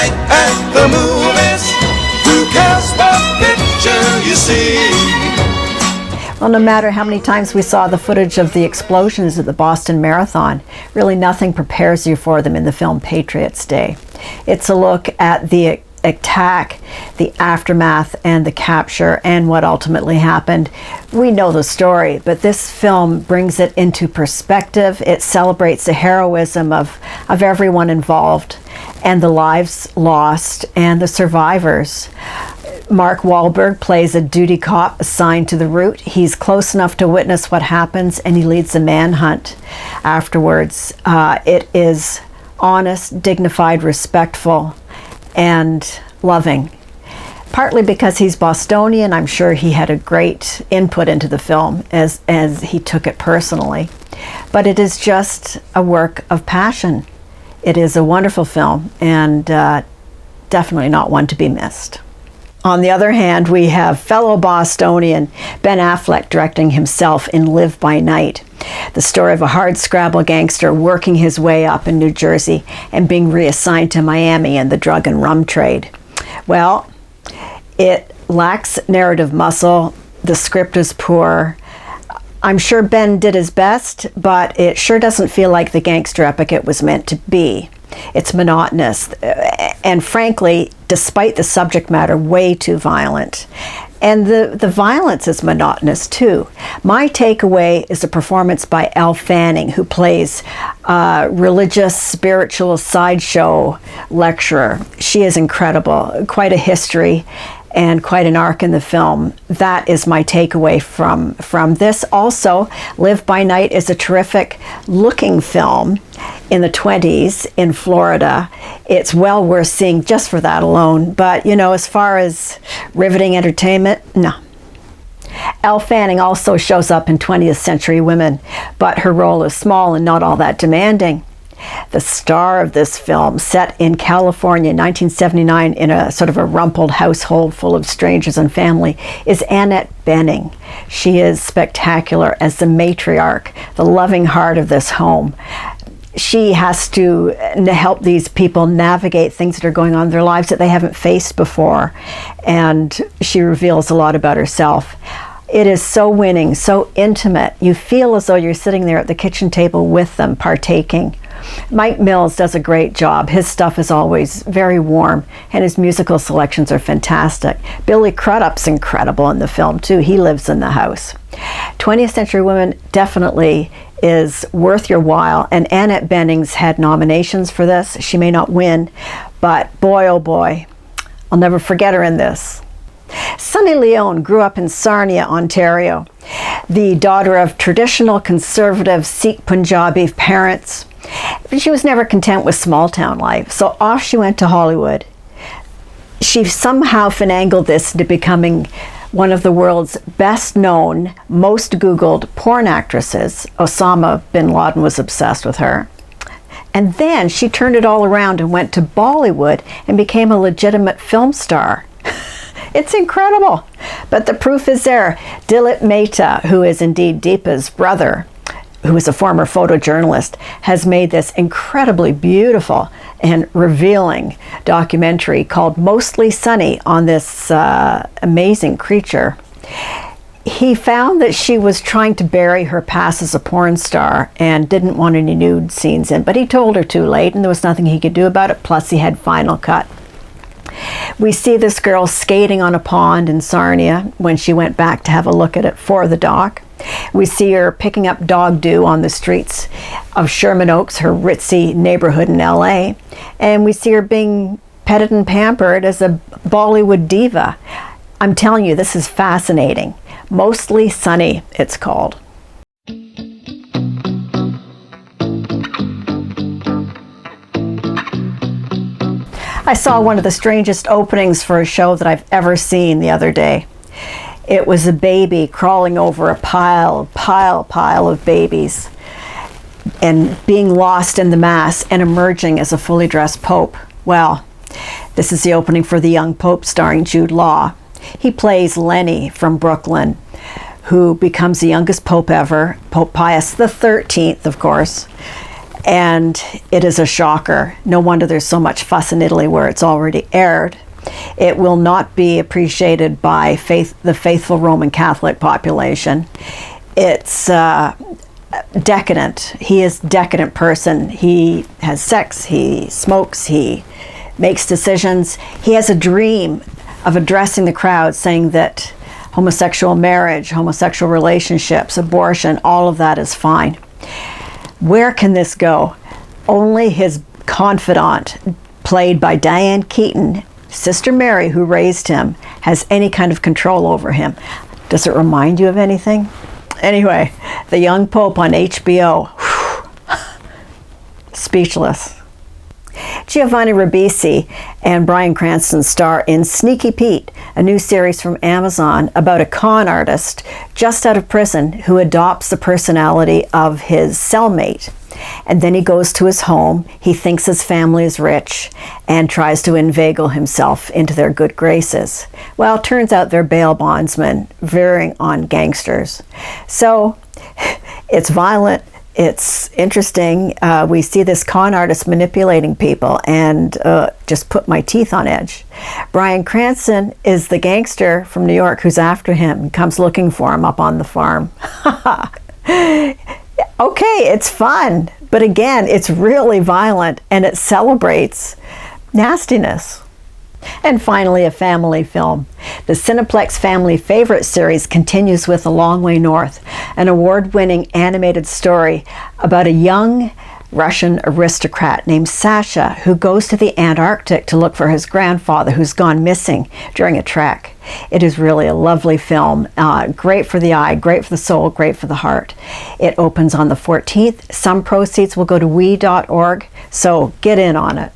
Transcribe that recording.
night at the movies. Who cares what picture you see? Well, no matter how many times we saw the footage of the explosions at the Boston Marathon, really nothing prepares you for them in the film Patriots Day. It's a look at the attack, the aftermath, and the capture, and what ultimately happened. We know the story, but this film brings it into perspective. It celebrates the heroism of everyone involved, and the lives lost, and the survivors. Mark Wahlberg plays a duty cop assigned to the route. He's close enough to witness what happens, and he leads a manhunt afterwards. It is honest, dignified, respectful, and loving. Partly because he's Bostonian, I'm sure he had a great input into the film as he took it personally. But it is just a work of passion. It is a wonderful film, and definitely not one to be missed. On the other hand, we have fellow Bostonian Ben Affleck directing himself in Live by Night, the story of a hardscrabble gangster working his way up in New Jersey and being reassigned to Miami and the drug and rum trade. Well, it lacks narrative muscle. The script is poor. I'm sure Ben did his best, but it sure doesn't feel like the gangster epic it was meant to be. It's monotonous, and frankly, despite the subject matter, way too violent. And the violence is monotonous too. My takeaway is a performance by Elle Fanning, who plays a religious, spiritual sideshow lecturer. She is incredible, quite a history and quite an arc in the film. That is my takeaway from this. Also, Live by Night is a terrific looking film in the 20s in Florida. It's well worth seeing just for that alone. But, you know, as far as riveting entertainment, no. Elle Fanning also shows up in 20th Century Women, but her role is small and not all that demanding. The star of this film, set in California in 1979 in a sort of a rumpled household full of strangers and family, is Annette Bening. She is spectacular as the matriarch, the loving heart of this home. She has to help these people navigate things that are going on in their lives that they haven't faced before, and she reveals a lot about herself. It is so winning, so intimate. You feel as though you're sitting there at the kitchen table with them, partaking. Mike Mills does a great job. His stuff is always very warm, and his musical selections are fantastic. Billy Crudup's incredible in the film, too. He lives in the house. 20th Century Women definitely is worth your while, and Annette Bening's had nominations for this. She may not win, but boy, oh boy, I'll never forget her in this. Sunny Leone grew up in Sarnia, Ontario, the daughter of traditional conservative Sikh Punjabi parents. She was never content with small town life, so off she went to Hollywood. She somehow finagled this into becoming one of the world's best known, most Googled porn actresses. Osama bin Laden was obsessed with her. And then she turned it all around and went to Bollywood and became a legitimate film star. It's incredible. But the proof is there. Dilip Mehta, who is indeed Deepa's brother, who is a former photojournalist, has made this incredibly beautiful and revealing documentary called Mostly Sunny on this amazing creature. He found that she was trying to bury her past as a porn star and didn't want any nude scenes in, but he told her too late and there was nothing he could do about it, plus he had Final Cut. We see this girl skating on a pond in Sarnia when she went back to have a look at it for the doc. We see her picking up dog doo on the streets of Sherman Oaks, her ritzy neighborhood in LA. And we see her being petted and pampered as a Bollywood diva. I'm telling you, this is fascinating. Mostly Sunny, it's called. I saw one of the strangest openings for a show that I've ever seen the other day. It was a baby crawling over a pile of babies and being lost in the mass and emerging as a fully dressed pope. Well, this is the opening for The Young Pope starring Jude Law. He plays Lenny from Brooklyn, who becomes the youngest pope ever, Pope Pius XIII, of course. and it is a shocker. No wonder there's so much fuss in Italy where it's already aired. It will not be appreciated by the faithful Roman Catholic population. It's decadent. He is a decadent person. He has sex, he smokes, he makes decisions. He has a dream of addressing the crowd, saying that homosexual marriage, homosexual relationships, abortion, all of that is fine. Where can this go? Only his confidant, played by Diane Keaton, Sister Mary, who raised him, has any kind of control over him. Does it remind you of anything? Anyway, The Young Pope on HBO. Speechless. Giovanni Ribisi and Bryan Cranston star in Sneaky Pete, a new series from Amazon about a con artist just out of prison who adopts the personality of his cellmate. And then he goes to his home, he thinks his family is rich, and tries to inveigle himself into their good graces. Well, it turns out they're bail bondsmen veering on gangsters. So, it's violent, it's interesting. We see this con artist manipulating people, and just put my teeth on edge. Bryan Cranston is the gangster from New York who's after him and comes looking for him up on the farm. Okay, it's fun, but again, it's really violent and it celebrates nastiness. And finally, a family film. The Cineplex Family Favorite series continues with A Long Way North, an award-winning animated story about a young Russian aristocrat named Sasha who goes to the Antarctic to look for his grandfather who's gone missing during a trek. It is really a lovely film, great for the eye, great for the soul, great for the heart. It opens on the 14th. Some proceeds will go to we.org, so get in on it.